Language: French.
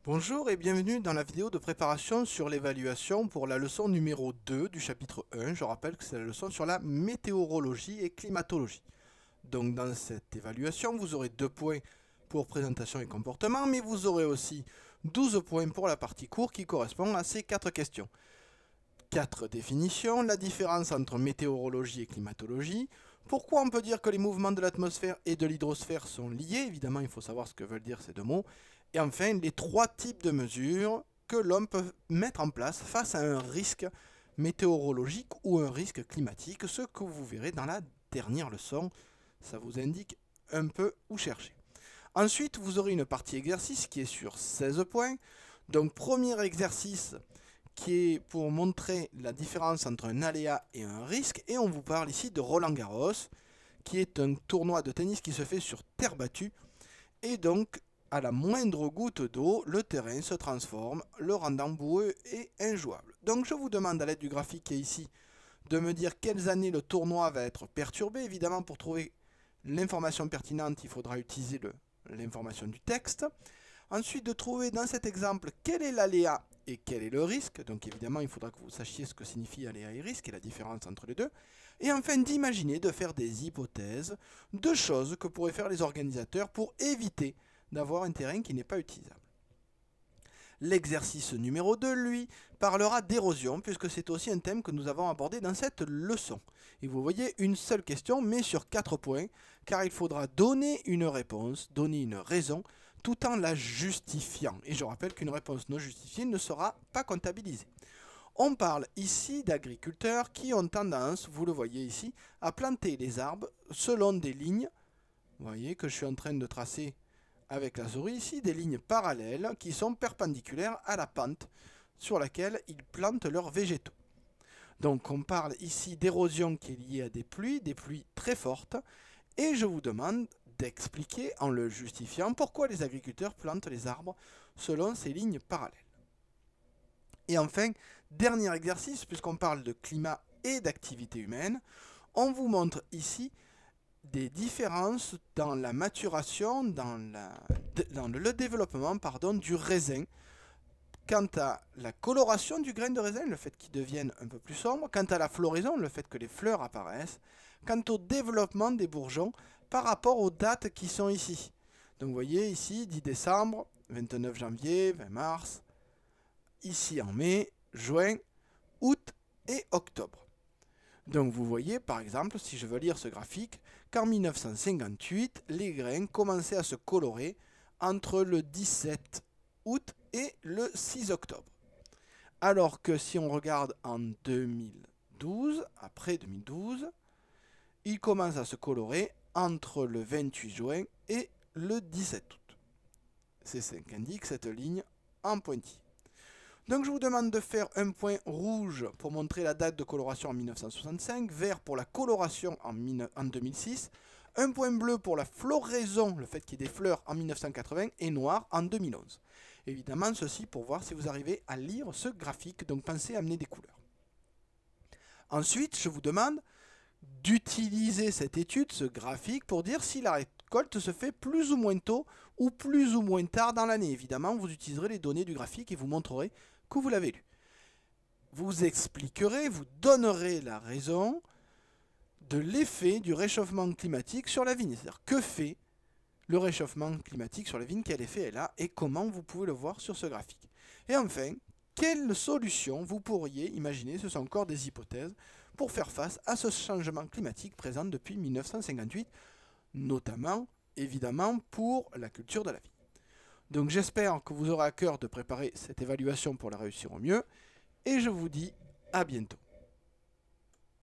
Bonjour et bienvenue dans la vidéo de préparation sur l'évaluation pour la leçon numéro 2 du chapitre 1. Je rappelle que c'est la leçon sur la météorologie et climatologie. Donc dans cette évaluation, vous aurez 2 points pour présentation et comportement, mais vous aurez aussi 12 points pour la partie cours qui correspond à ces 4 questions. 4 définitions, la différence entre météorologie et climatologie, pourquoi on peut dire que les mouvements de l'atmosphère et de l'hydrosphère sont liés, évidemment il faut savoir ce que veulent dire ces deux mots, et enfin les 3 types de mesures que l'homme peut mettre en place face à un risque météorologique ou un risque climatique, ce que vous verrez dans la dernière leçon, ça vous indique un peu où chercher. Ensuite, vous aurez une partie exercice qui est sur 16 points, donc premier exercice qui est pour montrer la différence entre un aléa et un risque, et on vous parle ici de Roland-Garros, qui est un tournoi de tennis qui se fait sur terre battue, et donc à la moindre goutte d'eau, le terrain se transforme, le rendant boueux et injouable. Donc je vous demande à l'aide du graphique qui est ici, de me dire quelles années le tournoi va être perturbé. Évidemment, pour trouver l'information pertinente, il faudra utiliser l'information du texte. Ensuite, de trouver dans cet exemple quel est l'aléa et quel est le risque. Donc évidemment, il faudra que vous sachiez ce que signifie aléa et risque et la différence entre les deux. Et enfin, d'imaginer, de faire des hypothèses de choses que pourraient faire les organisateurs pour éviter d'avoir un terrain qui n'est pas utilisable. L'exercice numéro 2, lui, parlera d'érosion, puisque c'est aussi un thème que nous avons abordé dans cette leçon. Et vous voyez, une seule question, mais sur 4 points, car il faudra donner une réponse, donner une raison, tout en la justifiant. Et je rappelle qu'une réponse non justifiée ne sera pas comptabilisée. On parle ici d'agriculteurs qui ont tendance, vous le voyez ici, à planter les arbres selon des lignes, vous voyez que je suis en train de tracer avec la souris ici, des lignes parallèles qui sont perpendiculaires à la pente sur laquelle ils plantent leurs végétaux. Donc on parle ici d'érosion qui est liée à des pluies très fortes, et je vous demande d'expliquer en le justifiant pourquoi les agriculteurs plantent les arbres selon ces lignes parallèles. Et enfin, dernier exercice, puisqu'on parle de climat et d'activité humaine, on vous montre ici des différences dans la maturation, dans le développement du raisin, quant à la coloration du grain de raisin, le fait qu'il devienne un peu plus sombre, quant à la floraison, le fait que les fleurs apparaissent, quant au développement des bourgeons par rapport aux dates qui sont ici. Donc vous voyez ici 10 décembre, 29 janvier, 20 mars, ici en mai, juin, août et octobre. Donc vous voyez par exemple, si je veux lire ce graphique, qu'en 1958, les grains commençaient à se colorer entre le 17 août et le 6 octobre. Alors que si on regarde en 2012, après 2012, ils commencent à se colorer entre le 28 juin et le 17 août. C'est ce qu'indique cette ligne en pointillé. Donc je vous demande de faire un point rouge pour montrer la date de coloration en 1965, vert pour la coloration en 2006, un point bleu pour la floraison, le fait qu'il y ait des fleurs en 1980, et noir en 2011. Évidemment, ceci pour voir si vous arrivez à lire ce graphique, donc pensez à amener des couleurs. Ensuite, je vous demande d'utiliser cette étude, ce graphique, pour dire si la récolte se fait plus ou moins tôt ou plus ou moins tard dans l'année. Évidemment, vous utiliserez les données du graphique et vous montrerez que vous l'avez lu. Vous expliquerez, vous donnerez la raison de l'effet du réchauffement climatique sur la vigne. C'est-à-dire, que fait le réchauffement climatique sur la vigne, quel effet elle a et comment vous pouvez le voir sur ce graphique. Et enfin, quelles solutions vous pourriez imaginer, ce sont encore des hypothèses, pour faire face à ce changement climatique présent depuis 1958, notamment, évidemment, pour la culture de la vigne. Donc j'espère que vous aurez à cœur de préparer cette évaluation pour la réussir au mieux, et je vous dis à bientôt.